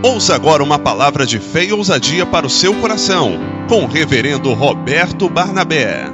Ouça agora uma palavra de fé e ousadia para o seu coração, com o reverendo Roberto Barnabé.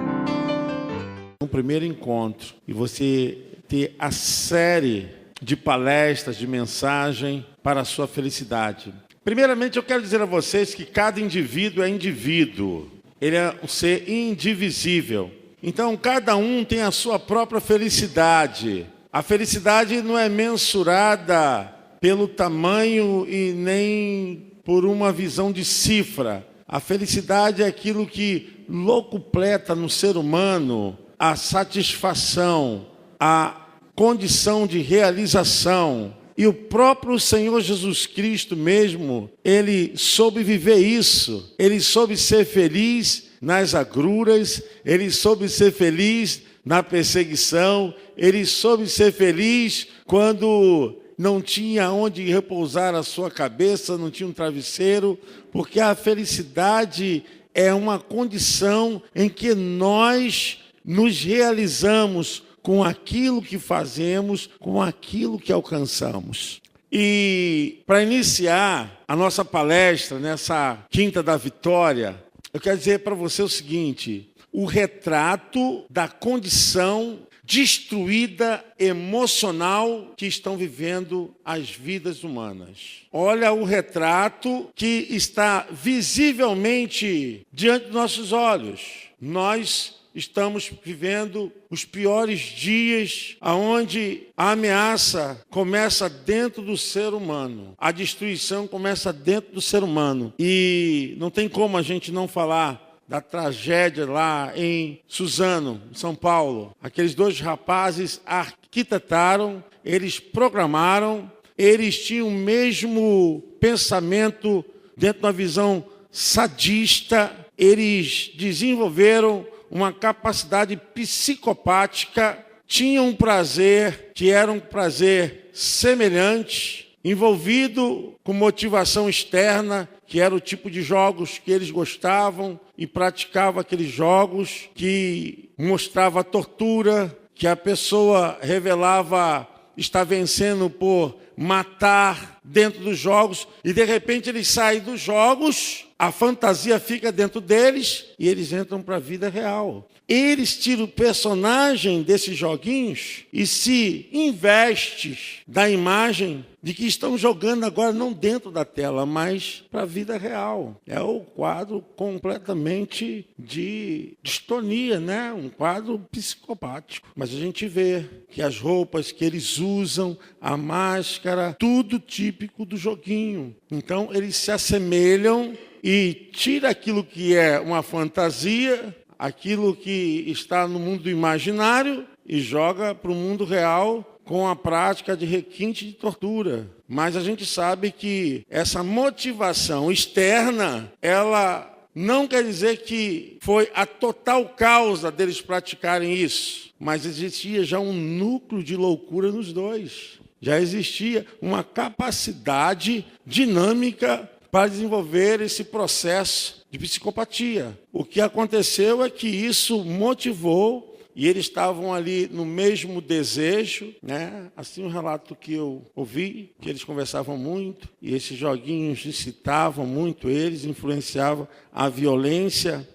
Um primeiro encontro e você ter a série de palestras, de mensagem para a sua felicidade. Primeiramente, eu quero dizer a vocês que cada indivíduo é indivíduo. Ele é um ser indivisível. Então, cada um tem a sua própria felicidade. A felicidade não é mensurada pelo tamanho e nem por uma visão de cifra. A felicidade é aquilo que locupleta no ser humano a satisfação, a condição de realização. E o próprio Senhor Jesus Cristo mesmo, Ele soube viver isso. Ele soube ser feliz nas agruras, Ele soube ser feliz na perseguição, Ele soube ser feliz quando não tinha onde repousar a sua cabeça, não tinha um travesseiro, porque a felicidade é uma condição em que nós nos realizamos com aquilo que fazemos, com aquilo que alcançamos. E para iniciar a nossa palestra nessa Quinta da Vitória, eu quero dizer para você o seguinte: o retrato da condição destruída emocional que estão vivendo as vidas humanas. Olha o retrato que está visivelmente diante dos nossos olhos. Nós estamos vivendo os piores dias, onde a ameaça começa dentro do ser humano. A destruição começa dentro do ser humano. E não tem como a gente não falar da tragédia lá em Suzano, São Paulo. Aqueles dois rapazes arquitetaram, eles programaram, eles tinham o mesmo pensamento dentro de uma visão sadista, eles desenvolveram uma capacidade psicopática, tinham um prazer que era um prazer semelhante, envolvido com motivação externa, que era o tipo de jogos que eles gostavam, e praticavam aqueles jogos que mostrava tortura, que a pessoa revelava estar vencendo por matar dentro dos jogos, e de repente eles saem dos jogos, a fantasia fica dentro deles e eles entram para a vida real. Eles tiram o personagem desses joguinhos e se investem da imagem de que estão jogando agora não dentro da tela, mas para a vida real. É o quadro completamente de distonia, né? Um quadro psicopático. Mas a gente vê que as roupas que eles usam, a máscara, tudo típico do joguinho. Então eles se assemelham e tira aquilo que é uma fantasia, aquilo que está no mundo imaginário, e joga para o mundo real com a prática de requinte de tortura. Mas a gente sabe que essa motivação externa, ela não quer dizer que foi a total causa deles praticarem isso, mas existia já um núcleo de loucura nos dois. Já existia uma capacidade dinâmica para desenvolver esse processo de psicopatia. O que aconteceu é que isso motivou, e eles estavam ali no mesmo desejo, né? Assim um relato que eu ouvi, que eles conversavam muito, e esses joguinhos incitavam muito eles, influenciavam a violência,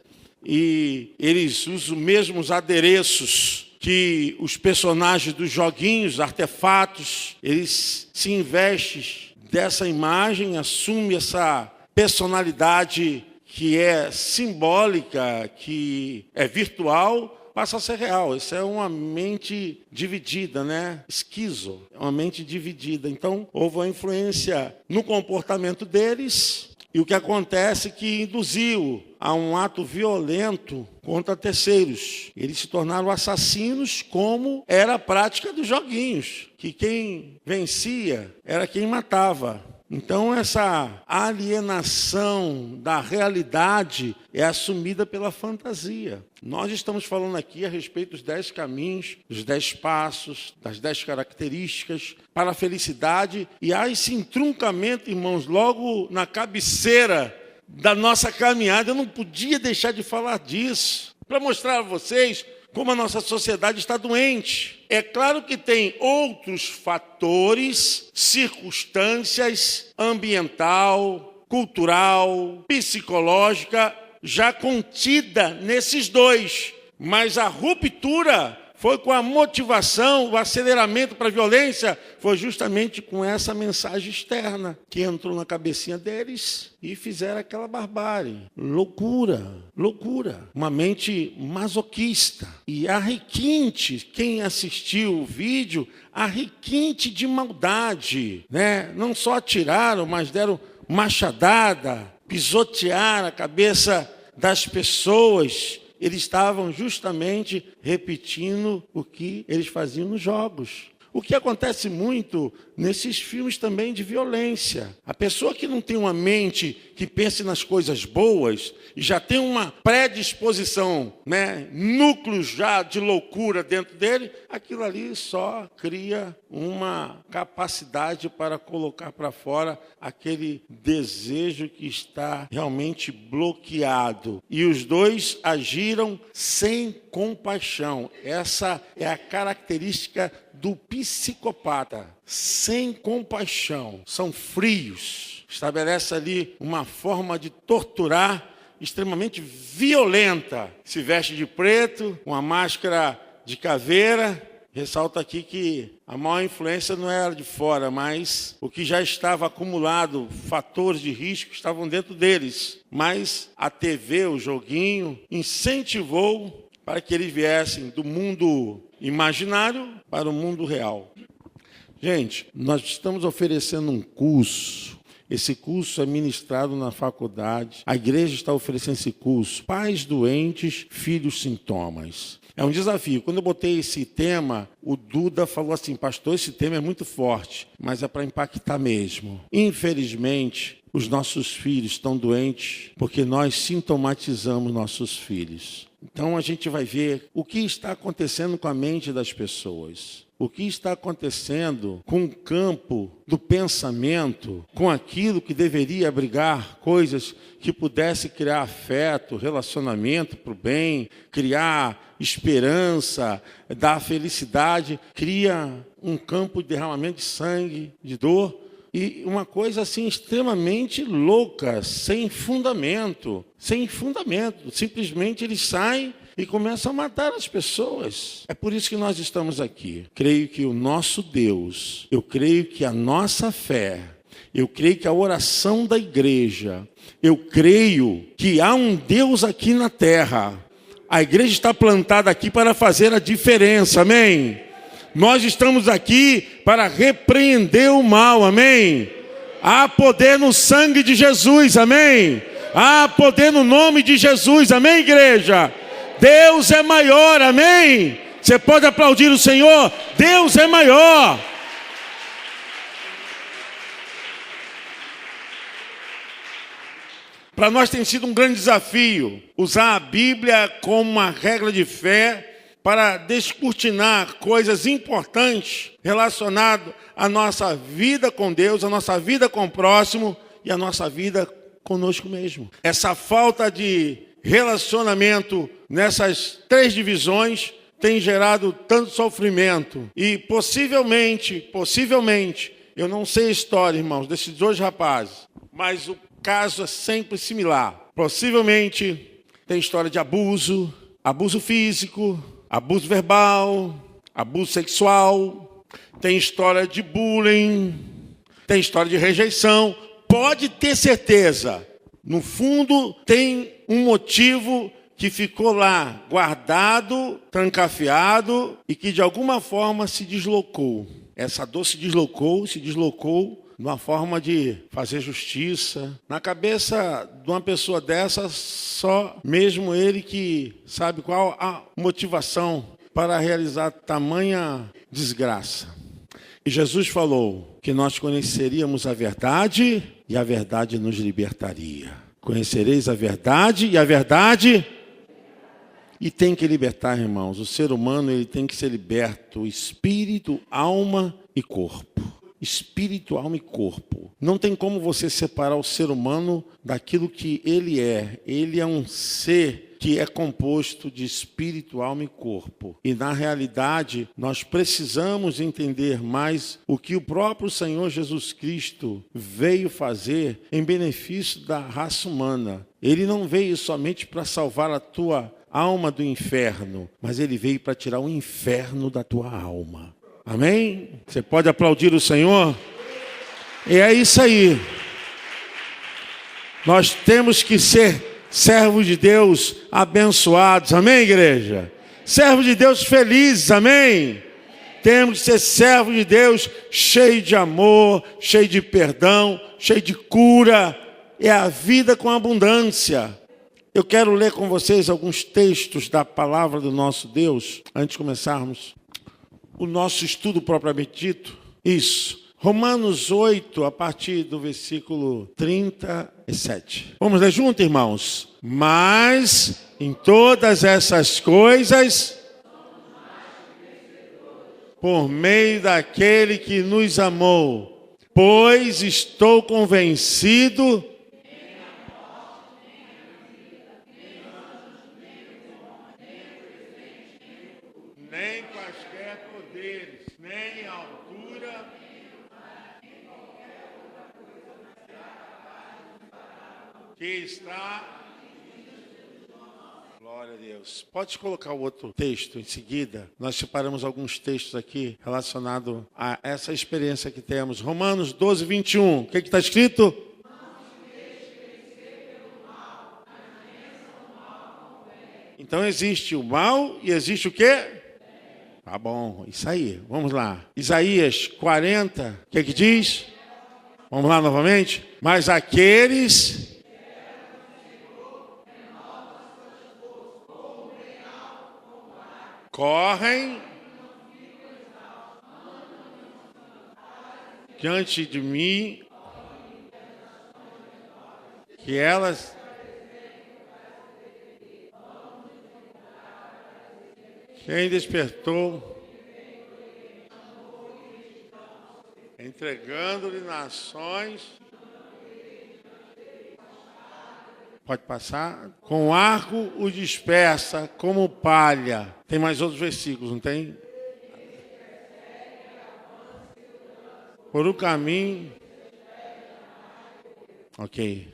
e eles usam os mesmos adereços que os personagens dos joguinhos, artefatos, eles se investem dessa imagem, assume essa personalidade que é simbólica, que é virtual, passa a ser real. Isso é uma mente dividida, né? Esquizo, é uma mente dividida. Então, houve uma influência no comportamento deles, e o que acontece é que induziu a um ato violento contra terceiros. Eles se tornaram assassinos, como era a prática dos joguinhos, que quem vencia era quem matava. Então essa alienação da realidade é assumida pela fantasia. Nós estamos falando aqui a respeito dos 10 caminhos, dos 10 passos, das 10 características para a felicidade, e há esse entroncamento, irmãos, logo na cabeceira da nossa caminhada. Eu não podia deixar de falar disso, para mostrar a vocês como a nossa sociedade está doente. É claro que tem outros fatores, circunstâncias, ambiental, cultural, psicológica, já contida nesses dois. Mas a ruptura foi com a motivação, o aceleramento para a violência, foi justamente com essa mensagem externa que entrou na cabecinha deles e fizeram aquela barbárie. Loucura, loucura. Uma mente masoquista. E arrequinte, quem assistiu o vídeo, arrequinte de maldade, né? Não só atiraram, mas deram machadada, pisotearam a cabeça das pessoas. Eles estavam justamente repetindo o que eles faziam nos jogos. O que acontece muito nesses filmes também de violência. A pessoa que não tem uma mente que pense nas coisas boas e já tem uma predisposição, né, núcleos já de loucura dentro dele, aquilo ali só cria uma capacidade para colocar para fora aquele desejo que está realmente bloqueado. E os dois agiram sem compaixão. Essa é a característica do psicopata, sem compaixão, são frios, estabelece ali uma forma de torturar extremamente violenta, se veste de preto, uma máscara de caveira. Ressalta aqui que a maior influência não era de fora, mas o que já estava acumulado, fatores de risco estavam dentro deles, mas a TV, o joguinho, incentivou para que eles viessem do mundo imaginário para o mundo real. Gente, nós estamos oferecendo um curso. Esse curso é ministrado na faculdade. A igreja está oferecendo esse curso. Pais doentes, filhos sintomas. É um desafio. Quando eu botei esse tema, o Duda falou assim: pastor, esse tema é muito forte, mas é para impactar mesmo. Infelizmente, os nossos filhos estão doentes porque nós sintomatizamos nossos filhos. Então a gente vai ver o que está acontecendo com a mente das pessoas. O que está acontecendo com o campo do pensamento, com aquilo que deveria abrigar coisas que pudesse criar afeto, relacionamento para o bem, criar esperança, dar felicidade, cria um campo de derramamento de sangue, de dor, e uma coisa assim extremamente louca, sem fundamento, simplesmente eles saem e começam a matar as pessoas. É por isso que nós estamos aqui. Creio que o nosso Deus, eu creio que a nossa fé, eu creio que a oração da igreja, eu creio que há um Deus aqui na terra. A igreja está plantada aqui para fazer a diferença, amém? Nós estamos aqui para repreender o mal, amém? Há poder no sangue de Jesus, amém? Há poder no nome de Jesus, amém, igreja? Deus é maior, amém? Você pode aplaudir o Senhor? Deus é maior. Para nós tem sido um grande desafio usar a Bíblia como uma regra de fé para descortinar coisas importantes relacionadas à nossa vida com Deus, à nossa vida com o próximo e à nossa vida conosco mesmo. Essa falta de relacionamento nessas três divisões tem gerado tanto sofrimento. E possivelmente, eu não sei a história, irmãos, desses dois rapazes, mas o caso é sempre similar. Possivelmente tem história de abuso, abuso físico, abuso verbal, abuso sexual, tem história de bullying, tem história de rejeição. Pode ter certeza, no fundo tem um motivo que ficou lá guardado, trancafiado e que de alguma forma se deslocou. Essa dor se deslocou de uma forma de fazer justiça. Na cabeça de uma pessoa dessa, só mesmo ele que sabe qual a motivação para realizar tamanha desgraça. E Jesus falou que nós conheceríamos a verdade e a verdade nos libertaria. Conhecereis a verdade e a verdade... E tem que libertar, irmãos. O ser humano ele tem que ser liberto, espírito, alma e corpo. Espírito, alma e corpo. Não tem como você separar o ser humano daquilo que ele é. Ele é um ser que é composto de espírito, alma e corpo. E na realidade, nós precisamos entender mais o que o próprio Senhor Jesus Cristo veio fazer em benefício da raça humana. Ele não veio somente para salvar a tua alma do inferno, mas ele veio para tirar o inferno da tua alma. Amém? Você pode aplaudir o Senhor? E é isso aí. Nós temos que ser servos de Deus abençoados. Amém, igreja? Servos de Deus felizes. Amém? Temos que ser servos de Deus cheios de amor, cheios de perdão, cheios de cura. É a vida com abundância. Eu quero ler com vocês alguns textos da palavra do nosso Deus, antes de começarmos o nosso estudo propriamente dito. Isso. Romanos 8, a partir do versículo 37. Vamos ler junto, irmãos? Mas em todas essas coisas, por meio daquele que nos amou, pois estou convencido nem quaisquer poderes, nem altura, que está... Glória a Deus. Pode colocar o outro texto em seguida. Nós separamos alguns textos aqui relacionados a essa experiência que temos. Romanos 12, 21. O que está escrito? Então existe o mal e existe o quê? Tá bom, isso aí. Vamos lá. Isaías 40, o que diz? Vamos lá novamente. Mas aqueles... correm diante de mim, que elas... Quem despertou, entregando-lhe nações, pode passar, com arco o dispersa como palha. Tem mais outros versículos, não tem? Por o caminho. Ok.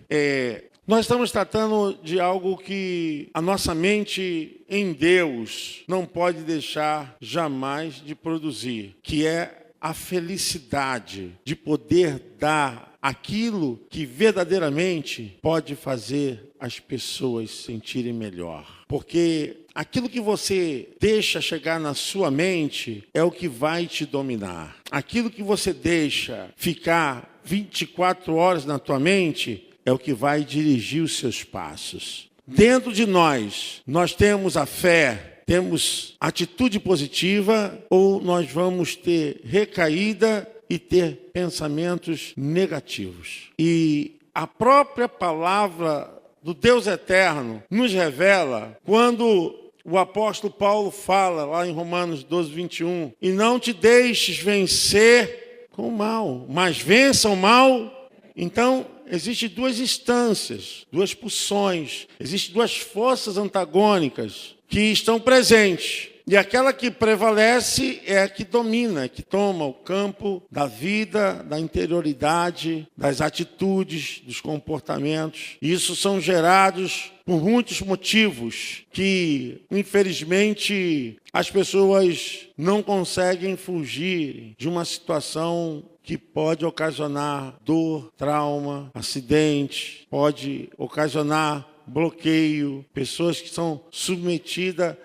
Nós estamos tratando de algo que a nossa mente em Deus não pode deixar jamais de produzir, que é a felicidade de poder dar aquilo que verdadeiramente pode fazer as pessoas se sentirem melhor. Porque aquilo que você deixa chegar na sua mente é o que vai te dominar. Aquilo que você deixa ficar 24 horas na tua mente é o que vai dirigir os seus passos. Dentro de nós temos a fé, temos atitude positiva, ou nós vamos ter recaída e ter pensamentos negativos. E a própria palavra do Deus eterno nos revela quando o apóstolo Paulo fala lá em Romanos 12, 21, e não te deixes vencer com o mal, mas vença o mal. Então, existem duas instâncias, duas pulsões, existem duas forças antagônicas que estão presentes. E aquela que prevalece é a que domina, é que toma o campo da vida, da interioridade, das atitudes, dos comportamentos. E isso são gerados por muitos motivos que, infelizmente, as pessoas não conseguem fugir de uma situação que pode ocasionar dor, trauma, acidente, pode ocasionar bloqueio, pessoas que são submetidas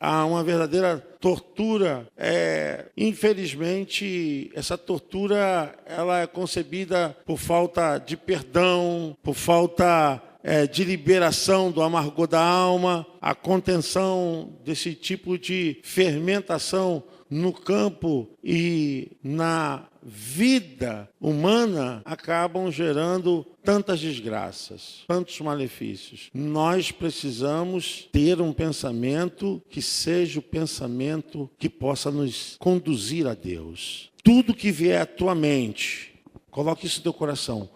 a uma verdadeira tortura. Infelizmente, essa tortura ela é concebida por falta de perdão, por falta de liberação do amargor da alma, a contenção desse tipo de fermentação no campo e na vida humana acabam gerando tantas desgraças, tantos malefícios. Nós precisamos ter um pensamento que seja o pensamento que possa nos conduzir a Deus. Tudo que vier à tua mente, coloque isso no teu coração,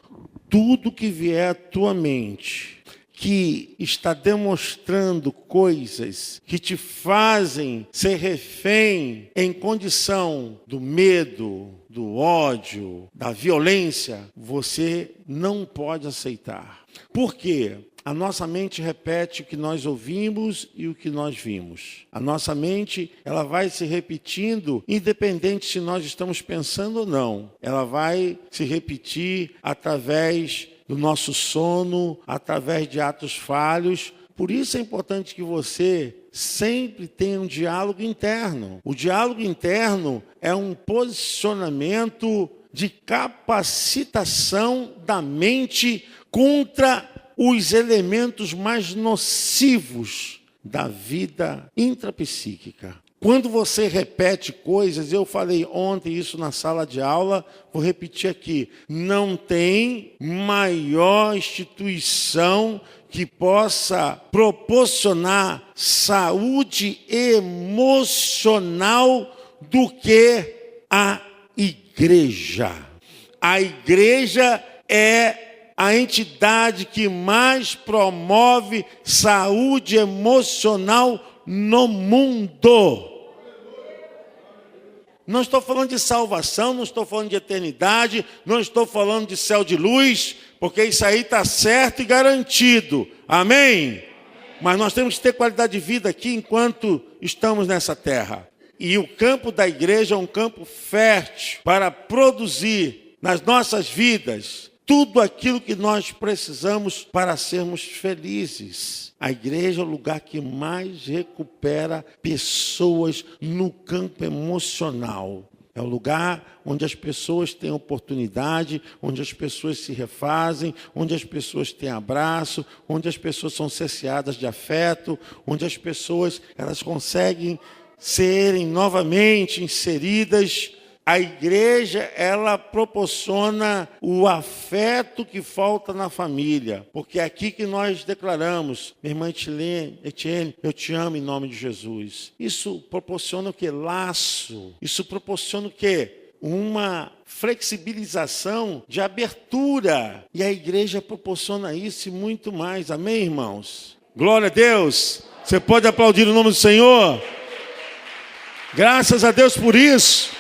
tudo que vier à tua mente, que está demonstrando coisas que te fazem ser refém em condição do medo, do ódio, da violência, você não pode aceitar. Por quê? A nossa mente repete o que nós ouvimos e o que nós vimos. A nossa mente, ela vai se repetindo, independente se nós estamos pensando ou não. Ela vai se repetir através do nosso sono, através de atos falhos. Por isso é importante que você sempre tenha um diálogo interno. O diálogo interno é um posicionamento de capacitação da mente contra os elementos mais nocivos da vida intrapsíquica. Quando você repete coisas, eu falei ontem isso na sala de aula, vou repetir aqui, não tem maior instituição que possa proporcionar saúde emocional do que a igreja. A igreja é a entidade que mais promove saúde emocional no mundo. Não estou falando de salvação, não estou falando de eternidade, não estou falando de céu de luz, porque isso aí está certo e garantido. Amém? Mas nós temos que ter qualidade de vida aqui enquanto estamos nessa terra. E o campo da igreja é um campo fértil para produzir nas nossas vidas tudo aquilo que nós precisamos para sermos felizes. A igreja é o lugar que mais recupera pessoas no campo emocional. É o lugar onde as pessoas têm oportunidade, onde as pessoas se refazem, onde as pessoas têm abraço, onde as pessoas são saciadas de afeto, onde as pessoas elas conseguem serem novamente inseridas. A igreja, ela proporciona o afeto que falta na família. Porque é aqui que nós declaramos, minha irmã Etienne, eu te amo em nome de Jesus. Isso proporciona o quê? Laço. Isso proporciona o quê? Uma flexibilização de abertura. E a igreja proporciona isso e muito mais. Amém, irmãos? Glória a Deus. Você pode aplaudir o nome do Senhor? Graças a Deus por isso.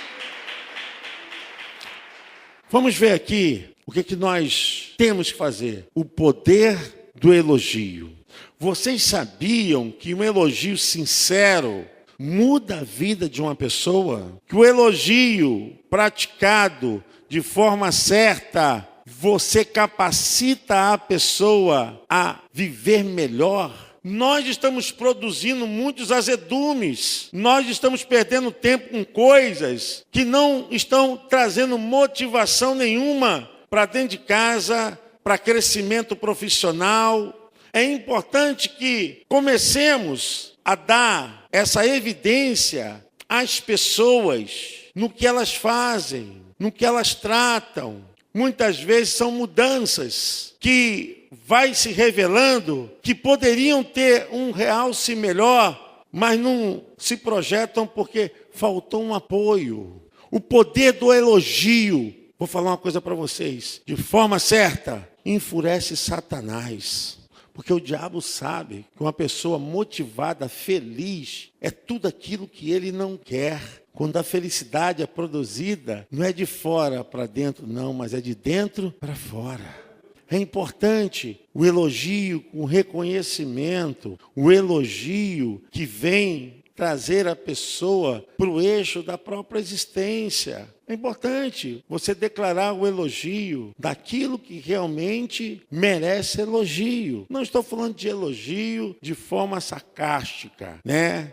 Vamos ver aqui o que nós temos que fazer. O poder do elogio. Vocês sabiam que um elogio sincero muda a vida de uma pessoa? Que o elogio praticado de forma certa, você capacita a pessoa a viver melhor? Nós estamos produzindo muitos azedumes. Nós estamos perdendo tempo com coisas que não estão trazendo motivação nenhuma para dentro de casa, para crescimento profissional. É importante que comecemos a dar essa evidência às pessoas no que elas fazem, no que elas tratam. Muitas vezes são mudanças que vai se revelando que poderiam ter um realce melhor, mas não se projetam porque faltou um apoio. O poder do elogio, vou falar uma coisa para vocês, de forma certa, enfurece Satanás. Porque o diabo sabe que uma pessoa motivada, feliz, é tudo aquilo que ele não quer. Quando a felicidade é produzida, não é de fora para dentro, não, mas é de dentro para fora. É importante o elogio com reconhecimento, o elogio que vem trazer a pessoa para o eixo da própria existência. É importante você declarar o elogio daquilo que realmente merece elogio. Não estou falando de elogio de forma sarcástica,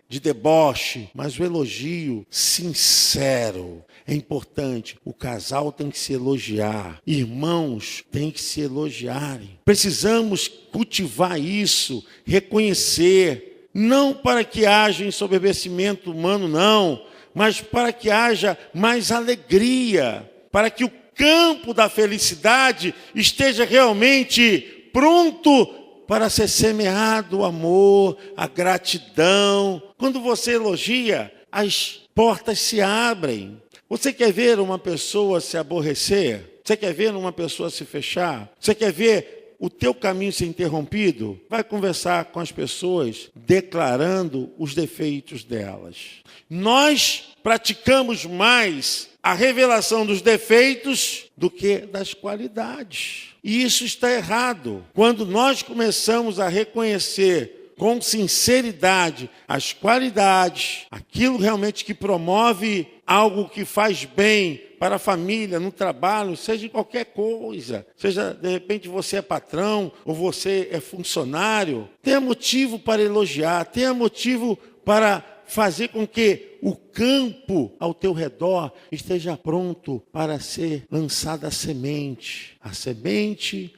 de deboche, mas o elogio sincero. É importante, o casal tem que se elogiar, irmãos têm que se elogiarem. Precisamos cultivar isso, reconhecer, não para que haja ensoberbecimento humano, não, mas para que haja mais alegria, para que o campo da felicidade esteja realmente pronto para ser semeado o amor, a gratidão. Quando você elogia, as portas se abrem. Você quer ver uma pessoa se aborrecer? Você quer ver uma pessoa se fechar? Você quer ver o teu caminho ser interrompido, vai conversar com as pessoas declarando os defeitos delas. Nós praticamos mais a revelação dos defeitos do que das qualidades. E isso está errado. Quando nós começamos a reconhecer com sinceridade as qualidades, aquilo realmente que promove algo que faz bem para a família, no trabalho, seja em qualquer coisa, seja de repente você é patrão ou você é funcionário, tenha motivo para elogiar, tenha motivo para fazer com que o campo ao teu redor esteja pronto para ser lançada a semente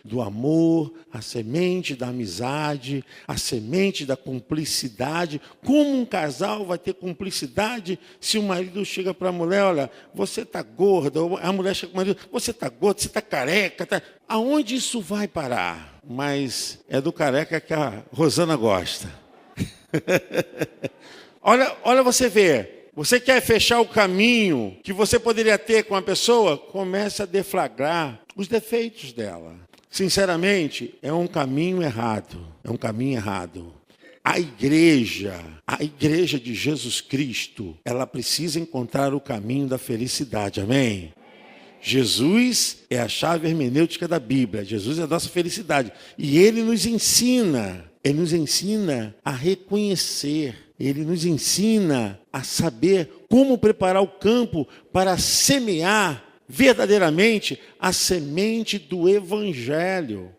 do amor, a semente da amizade, a semente da cumplicidade. Como um casal vai ter cumplicidade se o marido chega para a mulher, olha, você está gorda, ou a mulher chega para o marido, você está gorda, você está careca, tá... Aonde isso vai parar? Mas é do careca que a Rosana gosta. Olha você ver, você quer fechar o caminho que você poderia ter com a pessoa? Comece a deflagrar os defeitos dela. Sinceramente, é um caminho errado, A igreja de Jesus Cristo, ela precisa encontrar o caminho da felicidade, amém? Jesus é a chave hermenêutica da Bíblia, Jesus é a nossa felicidade. E Ele nos ensina a reconhecer, Ele nos ensina a saber como preparar o campo para semear verdadeiramente a semente do Evangelho.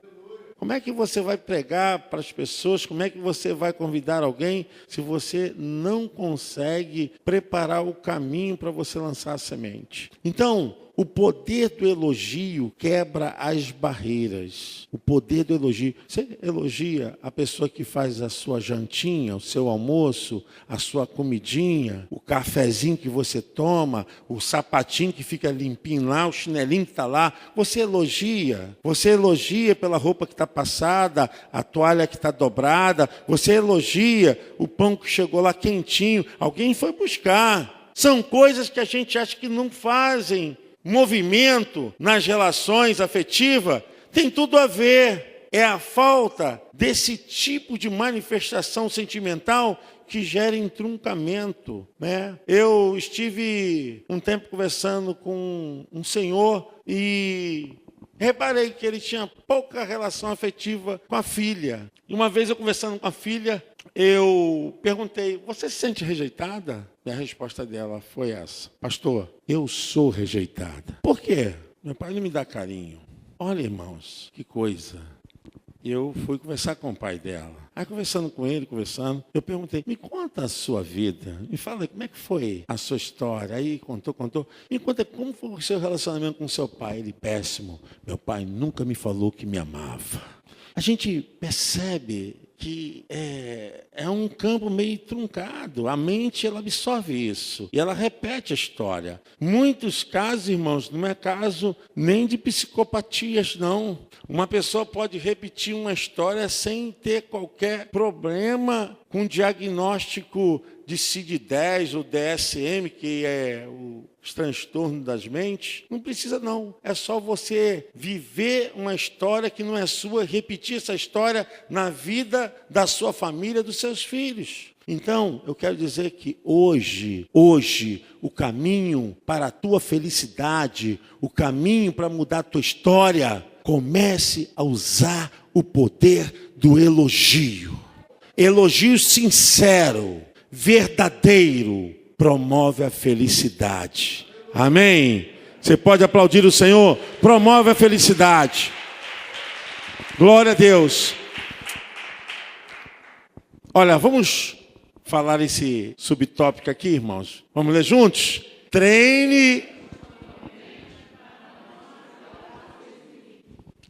Como é que você vai pregar para as pessoas? Como é que você vai convidar alguém se você não consegue preparar o caminho para você lançar a semente? Então, o poder do elogio quebra as barreiras. O poder do elogio. Você elogia a pessoa que faz a sua jantinha, o seu almoço, a sua comidinha, o cafezinho que você toma, o sapatinho que fica limpinho lá, o chinelinho que está lá. Você elogia. Você elogia pela roupa que está passada, a toalha que está dobrada. Você elogia o pão que chegou lá quentinho. Alguém foi buscar. São coisas que a gente acha que não fazem. Movimento nas relações afetivas tem tudo a ver. É a falta desse tipo de manifestação sentimental que gera entroncamento, né? Eu estive um tempo conversando com um senhor e reparei que ele tinha pouca relação afetiva com a filha. E uma vez eu conversando com a filha, eu perguntei, você se sente rejeitada? E a resposta dela foi essa: pastor, eu sou rejeitada. Por quê? Meu pai não me dá carinho. Olha, irmãos, que coisa. Eu fui conversar com o pai dela. Aí conversando com ele, eu perguntei, me conta a sua vida. Me fala, como é que foi a sua história? Aí contou. Me conta como foi o seu relacionamento com seu pai. Ele, péssimo. Meu pai nunca me falou que me amava. A gente percebe que é um campo meio truncado. A mente, ela absorve isso. E ela repete a história. Muitos casos, irmãos, não é caso nem de psicopatias, não. Uma pessoa pode repetir uma história sem ter qualquer problema com diagnóstico de CID-10 ou DSM, que é os transtornos das mentes. Não precisa, não. É só você viver uma história que não é sua, repetir essa história na vida da sua família, dos seus filhos. Então, eu quero dizer que hoje, o caminho para a tua felicidade, o caminho para mudar a tua história, comece a usar o poder do elogio. Elogio sincero, verdadeiro, promove a felicidade. Amém? Você pode aplaudir o Senhor? Promove a felicidade. Glória a Deus. Olha, vamos falar esse subtópico aqui, irmãos. Vamos ler juntos? Treine.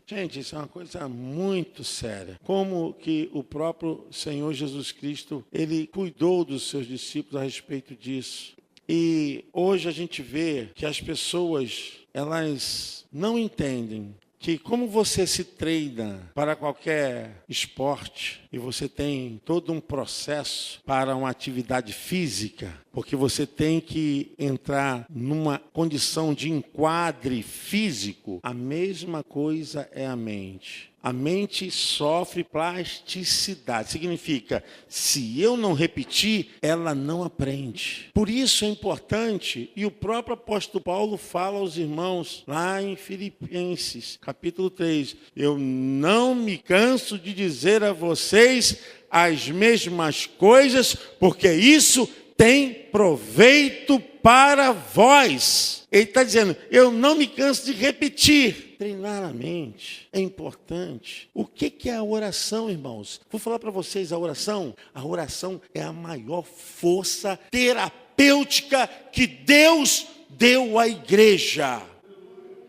Gente, isso é uma coisa muito séria. Como que o próprio Senhor Jesus Cristo, Ele cuidou dos seus discípulos a respeito disso. E hoje a gente vê que as pessoas, elas não entendem que como você se treina para qualquer esporte, e você tem todo um processo para uma atividade física, porque você tem que entrar numa condição de enquadre físico, a mesma coisa é a mente. A mente sofre plasticidade. Significa, se eu não repetir, ela não aprende. Por isso é importante, e o próprio apóstolo Paulo fala aos irmãos, lá em Filipenses, capítulo 3, eu não me canso de dizer a vocês as mesmas coisas, porque isso tem proveito para vós. Ele está dizendo, eu não me canso de repetir. Treinar a mente é importante. O que é a oração, irmãos? Vou falar para vocês a oração. A oração é a maior força terapêutica que Deus deu à igreja.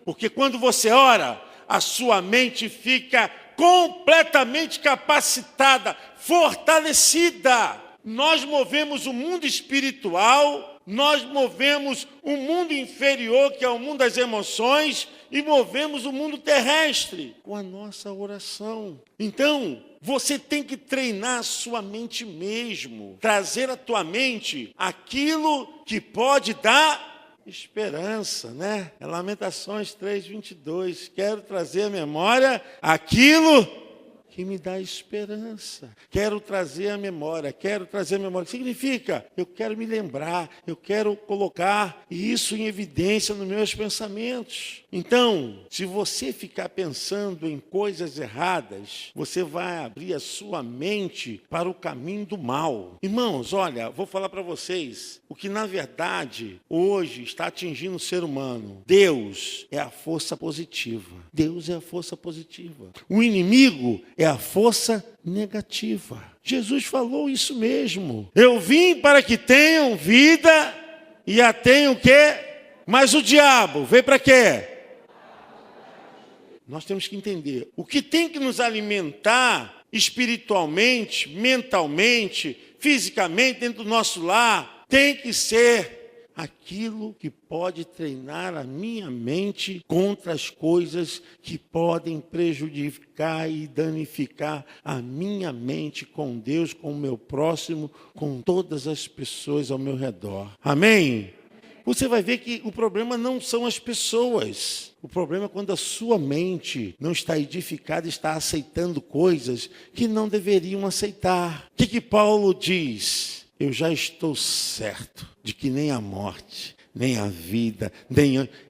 Porque quando você ora, a sua mente fica completamente capacitada, fortalecida. Nós movemos o mundo espiritual, nós movemos o mundo inferior, que é o mundo das emoções, e movemos o mundo terrestre com a nossa oração. Então, você tem que treinar a sua mente mesmo, trazer à tua mente aquilo que pode dar esperança, né? É Lamentações 3:22. Quero trazer à memória aquilo que me dá esperança. Quero trazer a memória, Significa, eu quero me lembrar, eu quero colocar isso em evidência nos meus pensamentos. Então, se você ficar pensando em coisas erradas, você vai abrir a sua mente para o caminho do mal. Irmãos, olha, vou falar para vocês, o que na verdade hoje está atingindo o ser humano. Deus é a força positiva. Deus é a força positiva. O inimigo é a força negativa. Jesus falou isso mesmo. Eu vim para que tenham vida e a tenham o quê? Mas o diabo veio para quê? Nós temos que entender. O que tem que nos alimentar espiritualmente, mentalmente, fisicamente, dentro do nosso lar, tem que ser aquilo que pode treinar a minha mente contra as coisas que podem prejudicar e danificar a minha mente com Deus, com o meu próximo, com todas as pessoas ao meu redor. Amém? Você vai ver que o problema não são as pessoas. O problema é quando a sua mente não está edificada, está aceitando coisas que não deveriam aceitar. O que Paulo diz? Eu já estou certo de que nem a morte, nem a vida,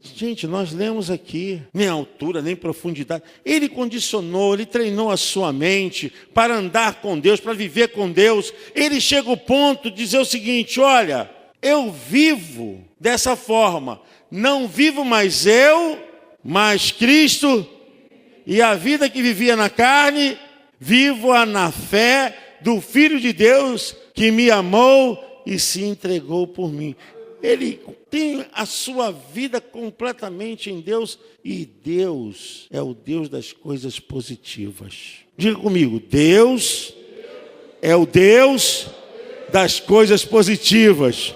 Gente, nós lemos aqui, nem altura, nem profundidade. Ele condicionou, ele treinou a sua mente para andar com Deus, para viver com Deus. Ele chega ao ponto de dizer o seguinte, olha, eu vivo dessa forma, não vivo mais eu, mas Cristo, e a vida que vivia na carne, vivo-a na fé do Filho de Deus, que me amou e se entregou por mim. Ele tem a sua vida completamente em Deus, e Deus é o Deus das coisas positivas. Diga comigo, Deus é o Deus das coisas positivas,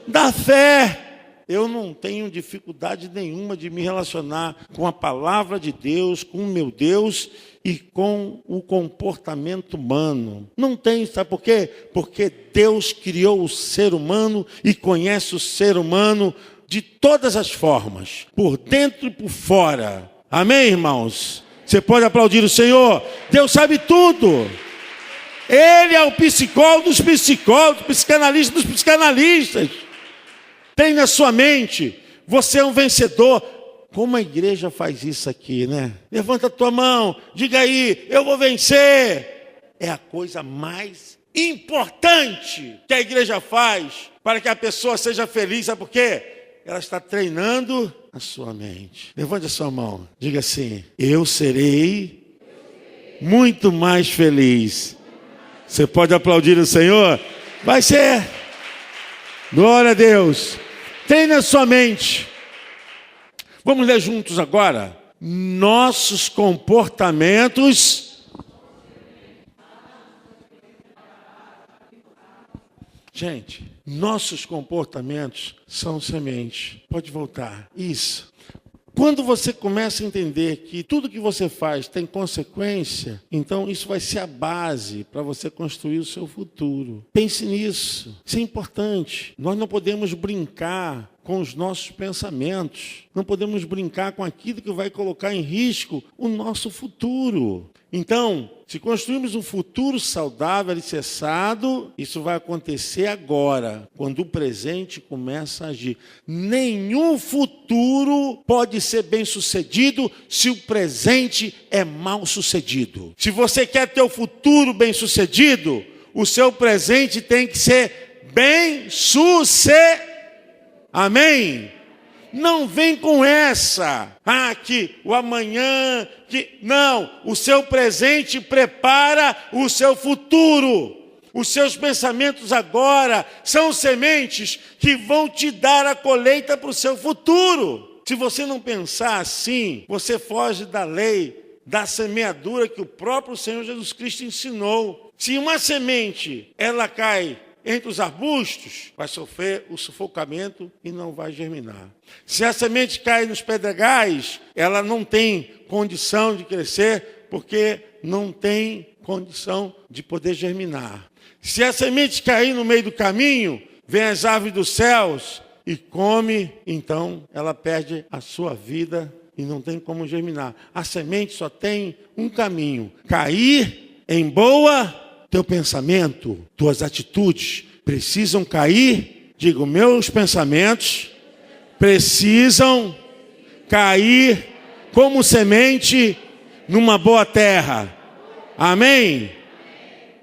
da fé. Eu não tenho dificuldade nenhuma de me relacionar com a palavra de Deus, com o meu Deus e com o comportamento humano. Não tenho, sabe por quê? Porque Deus criou o ser humano e conhece o ser humano de todas as formas, por dentro e por fora. Amém, irmãos? Você pode aplaudir o Senhor? Deus sabe tudo. Ele é o psicólogo dos psicólogos, psicanalista dos psicanalistas. Tem na sua mente, você é um vencedor. Como a igreja faz isso aqui, né? Levanta a tua mão, diga aí, eu vou vencer. É a coisa mais importante que a igreja faz para que a pessoa seja feliz. Sabe por quê? Ela está treinando a sua mente. Levante a sua mão, diga assim, eu serei muito mais feliz. Você pode aplaudir o Senhor? Vai ser. Glória a Deus. Tem na sua mente. Vamos ler juntos agora. Nossos comportamentos. Gente, nossos comportamentos são semente. Pode voltar. Isso. Quando você começa a entender que tudo que você faz tem consequência, então isso vai ser a base para você construir o seu futuro. Pense nisso. Isso é importante. Nós não podemos brincar com os nossos pensamentos. Não podemos brincar com aquilo que vai colocar em risco o nosso futuro. Então, se construirmos um futuro saudável, alicerçado, isso vai acontecer agora, quando o presente começa a agir. Nenhum futuro pode ser bem-sucedido se o presente é mal-sucedido. Se você quer ter o futuro bem-sucedido, o seu presente tem que ser bem-sucedido. Amém? Não vem com essa, que o amanhã, não, o seu presente prepara o seu futuro. Os seus pensamentos agora são sementes que vão te dar a colheita para o seu futuro. Se você não pensar assim, você foge da lei da semeadura que o próprio Senhor Jesus Cristo ensinou. Se uma semente, ela cai entre os arbustos, vai sofrer o sufocamento e não vai germinar. Se a semente cai nos pedregais, ela não tem condição de crescer, porque não tem condição de poder germinar. Se a semente cair no meio do caminho, vem as aves dos céus e come, então ela perde a sua vida e não tem como germinar. A semente só tem um caminho: cair em boa. Teu pensamento, tuas atitudes precisam cair. Digo, meus pensamentos precisam cair como semente numa boa terra. Amém?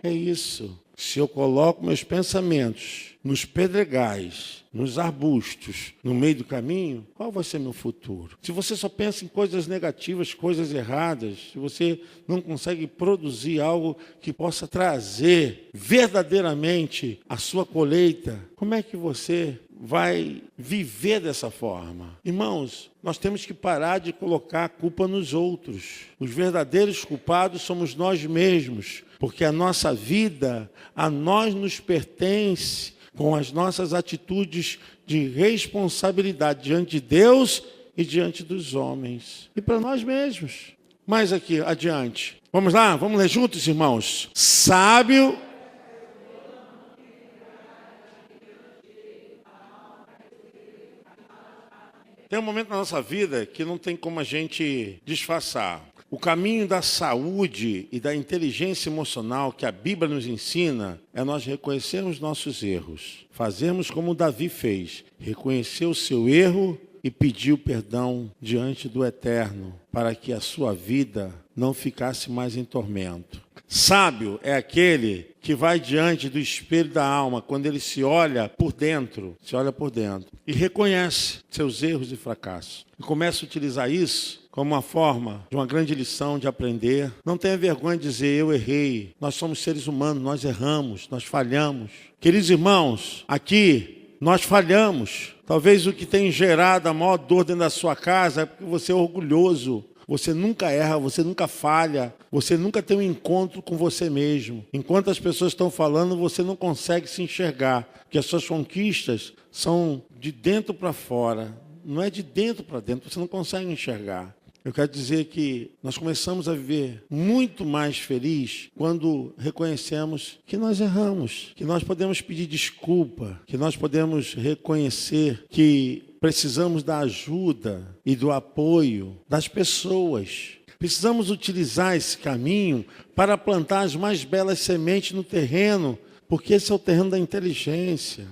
É isso. Se eu coloco meus pensamentos nos pedregais, nos arbustos, no meio do caminho, qual vai ser meu futuro? Se você só pensa em coisas negativas, coisas erradas, se você não consegue produzir algo que possa trazer verdadeiramente a sua colheita, como é que você vai viver dessa forma? Irmãos, nós temos que parar de colocar a culpa nos outros. Os verdadeiros culpados somos nós mesmos, porque a nossa vida, a nós nos pertence, com as nossas atitudes de responsabilidade diante de Deus e diante dos homens. E para nós mesmos. Mais aqui, adiante. Vamos lá? Vamos ler juntos, irmãos? Sábio. Tem um momento na nossa vida que não tem como a gente disfarçar. O caminho da saúde e da inteligência emocional que a Bíblia nos ensina é nós reconhecermos nossos erros. Fazermos como Davi fez, reconhecer o seu erro e pedir perdão diante do Eterno, para que a sua vida não ficasse mais em tormento. Sábio é aquele que vai diante do espelho da alma, quando ele se olha por dentro e reconhece seus erros e fracassos. E começa a utilizar isso como uma forma de uma grande lição de aprender. Não tenha vergonha de dizer, eu errei. Nós somos seres humanos, nós erramos, nós falhamos. Queridos irmãos, aqui nós falhamos. Talvez o que tem gerado a maior dor dentro da sua casa é porque você é orgulhoso. Você nunca erra, você nunca falha, você nunca tem um encontro com você mesmo. Enquanto as pessoas estão falando, você não consegue se enxergar, porque as suas conquistas são de dentro para fora, não é de dentro para dentro, você não consegue enxergar. Eu quero dizer que nós começamos a viver muito mais feliz quando reconhecemos que nós erramos, que nós podemos pedir desculpa, que nós podemos reconhecer que precisamos da ajuda e do apoio das pessoas. Precisamos utilizar esse caminho para plantar as mais belas sementes no terreno, porque esse é o terreno da inteligência.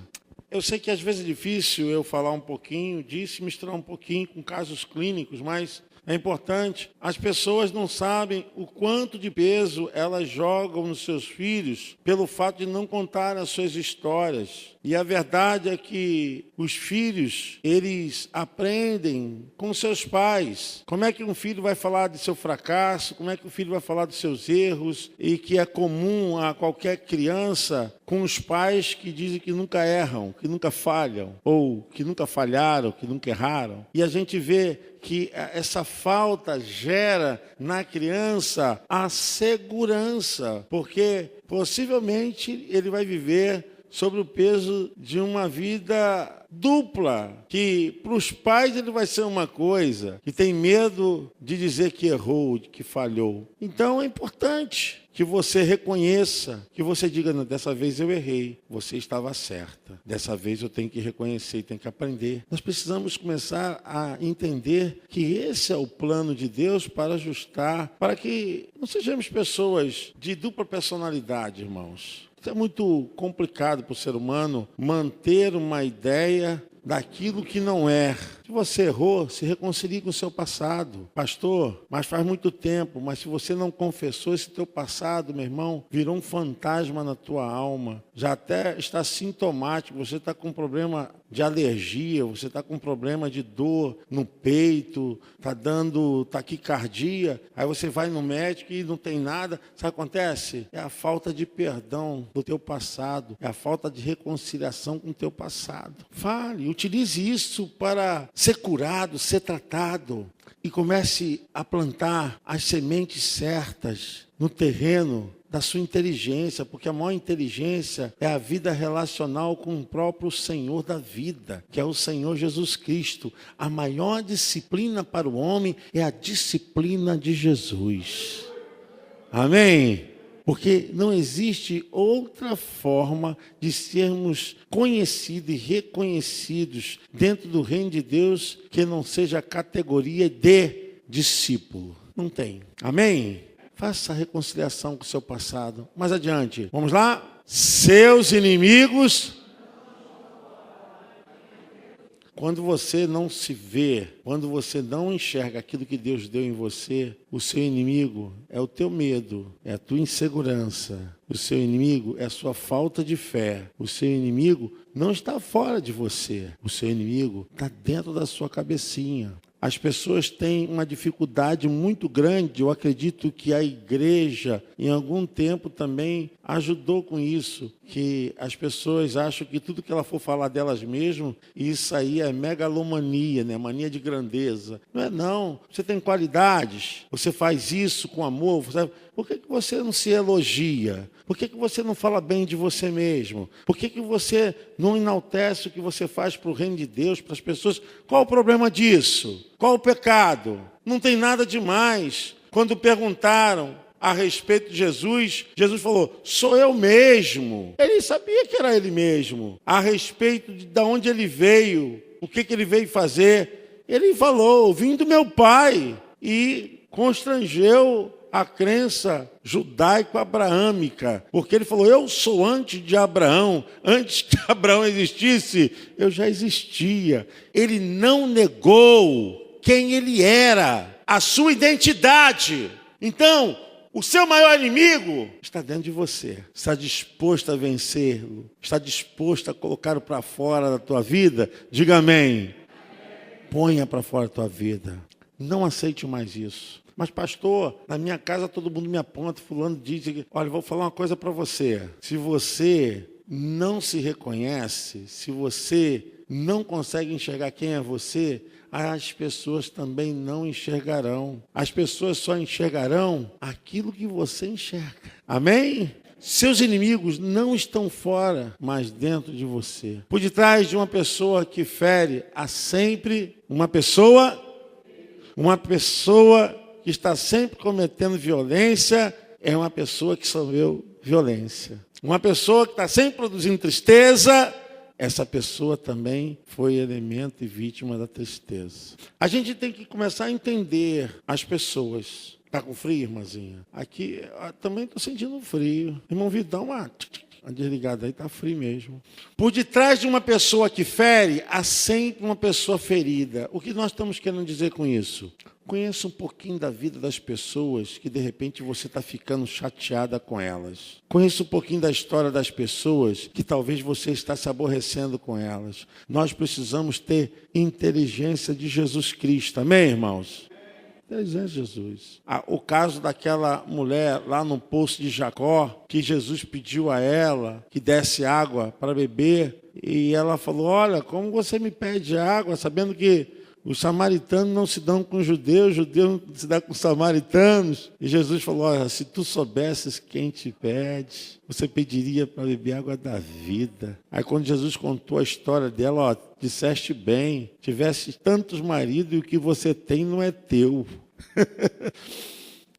Eu sei que às vezes é difícil eu falar um pouquinho disso, misturar um pouquinho com casos clínicos, mas é importante. As pessoas não sabem o quanto de peso elas jogam nos seus filhos pelo fato de não contar as suas histórias. E a verdade é que os filhos, eles aprendem com seus pais. Como é que um filho vai falar de seu fracasso? Como é que um filho vai falar dos seus erros? E que é comum a qualquer criança com os pais que dizem que nunca erram, que nunca falham, ou que nunca falharam, que nunca erraram. E a gente vê que essa falta gera na criança a segurança, porque possivelmente ele vai viver sobre o peso de uma vida dupla, que para os pais ele vai ser uma coisa, que tem medo de dizer que errou, de que falhou. Então é importante que você reconheça, que você diga, não, dessa vez eu errei, você estava certa. Dessa vez eu tenho que reconhecer e tenho que aprender. Nós precisamos começar a entender que esse é o plano de Deus para ajustar, para que não sejamos pessoas de dupla personalidade, irmãos. Isso é muito complicado para o ser humano manter uma ideia daquilo que não é. Se você errou, se reconcilie com o seu passado. Pastor, mas faz muito tempo, mas se você não confessou esse teu passado, meu irmão, virou um fantasma na tua alma. Já até está sintomático, você está com problema de alergia, você está com problema de dor no peito, está dando taquicardia, aí você vai no médico e não tem nada. Sabe o que acontece? É a falta de perdão do teu passado, é a falta de reconciliação com o teu passado. Fale, utilize isso para ser curado, ser tratado e comece a plantar as sementes certas no terreno da sua inteligência, porque a maior inteligência é a vida relacional com o próprio Senhor da vida, que é o Senhor Jesus Cristo. A maior disciplina para o homem é a disciplina de Jesus. Amém? Porque não existe outra forma de sermos conhecidos e reconhecidos dentro do reino de Deus que não seja a categoria de discípulo. Não tem. Amém? Faça a reconciliação com o seu passado. Mais adiante. Vamos lá? Seus inimigos. Quando você não se vê, quando você não enxerga aquilo que Deus deu em você, o seu inimigo é o teu medo, é a tua insegurança. O seu inimigo é a sua falta de fé. O seu inimigo não está fora de você. O seu inimigo está dentro da sua cabecinha. As pessoas têm uma dificuldade muito grande. Eu acredito que a igreja, em algum tempo, também ajudou com isso. Que as pessoas acham que tudo que ela for falar delas mesmas, isso aí é megalomania, né? Mania de grandeza. Não é não. Você tem qualidades, você faz isso com amor. Por que você não se elogia? Por que você não fala bem de você mesmo? Por que você não enaltece o que você faz para o reino de Deus, para as pessoas? Qual o problema disso? Qual o pecado? Não tem nada demais. Quando perguntaram a respeito de Jesus, Jesus falou, sou eu mesmo. Ele sabia que era ele mesmo. A respeito de onde ele veio, o que ele veio fazer, ele falou, vim do meu pai. E constrangeu a crença judaico-abraâmica, porque ele falou, eu sou antes de Abraão, antes que Abraão existisse, eu já existia. Ele não negou quem ele era, a sua identidade. Então, o seu maior inimigo está dentro de você, está disposto a vencê-lo, está disposto a colocá-lo para fora da tua vida. Diga amém. Ponha para fora da tua vida, não aceite mais isso. Mas pastor, na minha casa todo mundo me aponta, fulano diz, olha, vou falar uma coisa para você. Se você não se reconhece, se você não consegue enxergar quem é você, as pessoas também não enxergarão. As pessoas só enxergarão aquilo que você enxerga. Amém? Seus inimigos não estão fora, mas dentro de você. Por detrás de uma pessoa que fere, há sempre uma pessoa que está sempre cometendo violência, é uma pessoa que sofreu violência. Uma pessoa que está sempre produzindo tristeza, essa pessoa também foi elemento e vítima da tristeza. A gente tem que começar a entender as pessoas. Está com frio, irmãzinha? Aqui também estou sentindo frio. Irmão Vitor, dá uma desligada aí, está frio mesmo. Por detrás de uma pessoa que fere, há sempre uma pessoa ferida. O que nós estamos querendo dizer com isso? Conheça um pouquinho da vida das pessoas que de repente você está ficando chateada com elas. Conheça um pouquinho da história das pessoas que talvez você está se aborrecendo com elas. Nós precisamos ter inteligência de Jesus Cristo. Amém, irmãos? Inteligência de Jesus. O caso daquela mulher lá no poço de Jacó, que Jesus pediu a ela que desse água para beber. E ela falou, olha, como você me pede água, sabendo que Os samaritanos não se dão com os judeus não se dão com os samaritanos. E Jesus falou, olha, se tu soubesses quem te pede, você pediria para beber água da vida. Aí quando Jesus contou a história dela, ó, disseste bem, tivesse tantos maridos e o que você tem não é teu.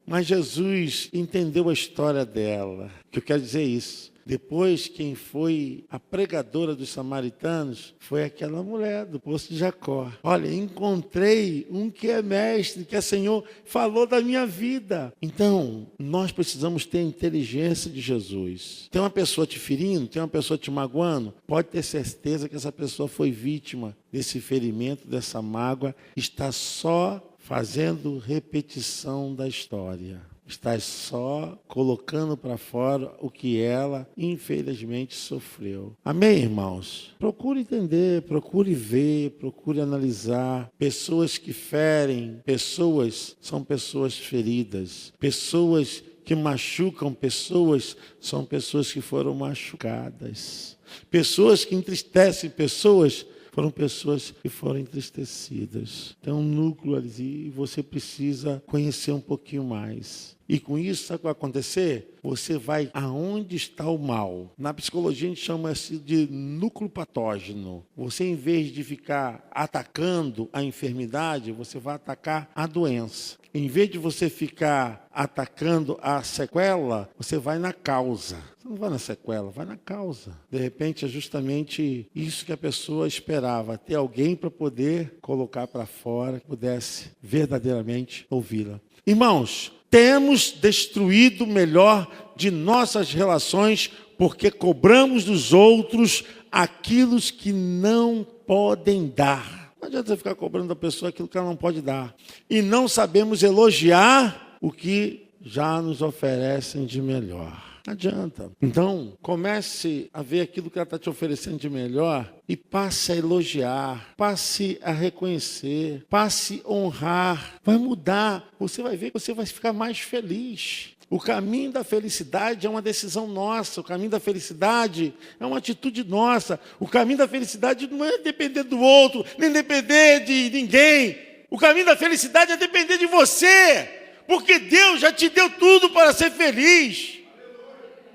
Mas Jesus entendeu a história dela. O que eu quero dizer é isso. Depois, quem foi a pregadora dos samaritanos foi aquela mulher do poço de Jacó. Olha, encontrei um que é mestre, que é Senhor, falou da minha vida. Então, nós precisamos ter a inteligência de Jesus. Tem uma pessoa te ferindo, tem uma pessoa te magoando, pode ter certeza que essa pessoa foi vítima desse ferimento, dessa mágoa, está só fazendo repetição da história. Estás só colocando para fora o que ela, infelizmente, sofreu. Amém, irmãos? Procure entender, procure ver, procure analisar. Pessoas que ferem, pessoas são pessoas feridas. Pessoas que machucam, pessoas são pessoas que foram machucadas. Pessoas que entristecem, pessoas foram pessoas que foram entristecidas. Tem um núcleo ali e você precisa conhecer um pouquinho mais. E com isso, sabe o que vai acontecer? Você vai aonde está o mal. Na psicologia a gente chama isso de núcleo patógeno. Você, em vez de ficar atacando a enfermidade, você vai atacar a doença. Em vez de você ficar atacando a sequela, você vai na causa. Você não vai na sequela, vai na causa. De repente é justamente isso que a pessoa esperava, ter alguém para poder colocar para fora, que pudesse verdadeiramente ouvi-la. Irmãos, temos destruído o melhor de nossas relações porque cobramos dos outros aquilo que não podem dar. Não adianta você ficar cobrando da pessoa aquilo que ela não pode dar. E não sabemos elogiar o que já nos oferecem de melhor. Não adianta. Então, comece a ver aquilo que ela está te oferecendo de melhor e passe a elogiar, passe a reconhecer, passe a honrar. Vai mudar. Você vai ver que você vai ficar mais feliz. O caminho da felicidade é uma decisão nossa. O caminho da felicidade é uma atitude nossa. O caminho da felicidade não é depender do outro, nem depender de ninguém. O caminho da felicidade é depender de você. Porque Deus já te deu tudo para ser feliz.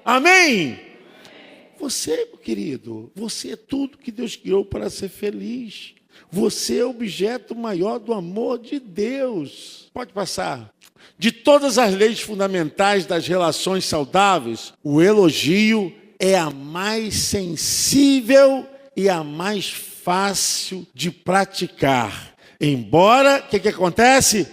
Amém? Você, meu querido, você é tudo que Deus criou para ser feliz. Você é o objeto maior do amor de Deus. Pode passar. De todas as leis fundamentais das relações saudáveis, o elogio é a mais sensível e a mais fácil de praticar. Embora, o que acontece?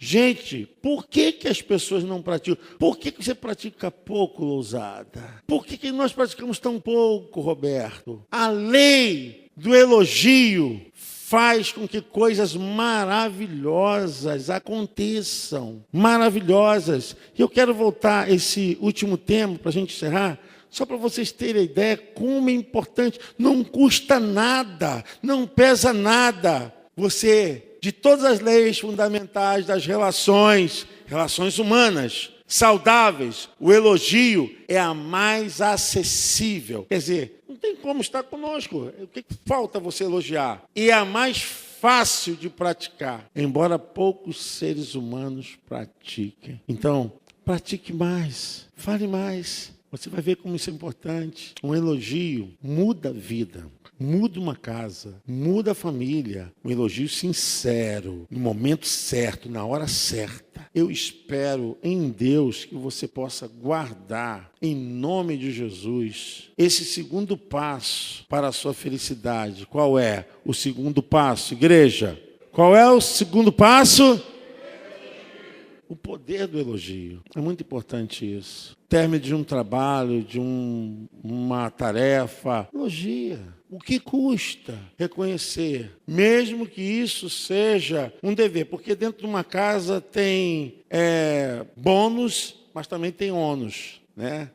Gente, por que as pessoas não praticam? Por que você pratica pouco, Lousada? Por que nós praticamos tão pouco, Roberto? A lei do elogio faz com que coisas maravilhosas aconteçam. Maravilhosas. E eu quero voltar a esse último tema para a gente encerrar. Só para vocês terem a ideia como é importante. Não custa nada, não pesa nada. Você... De todas as leis fundamentais das relações humanas, saudáveis, o elogio é a mais acessível. Quer dizer, não tem como estar conosco. O que falta você elogiar? E é a mais fácil de praticar, embora poucos seres humanos pratiquem. Então, pratique mais, fale mais. Você vai ver como isso é importante. Um elogio muda a vida. Muda uma casa, muda a família. Um elogio sincero, no momento certo, na hora certa. Eu espero em Deus que você possa guardar, em nome de Jesus, esse segundo passo para a sua felicidade. Qual é o segundo passo, igreja? Qual é o segundo passo? O poder do elogio. É muito importante isso. Término de um trabalho, de uma tarefa, elogia. O que custa reconhecer? Mesmo que isso seja um dever. Porque dentro de uma casa tem bônus, mas também tem ônus, né?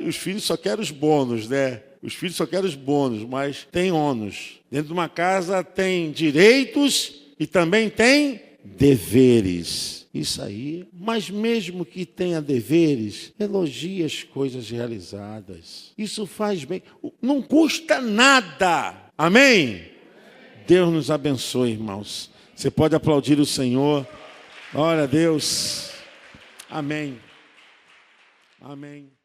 Os filhos só querem os bônus, né? Os filhos só querem os bônus, mas tem ônus. Dentro de uma casa tem direitos e também tem deveres. Isso aí, mas mesmo que tenha deveres, elogie as coisas realizadas. Isso faz bem, não custa nada. Amém? Deus nos abençoe, irmãos. Você pode aplaudir o Senhor. Glória a Deus. Amém. Amém.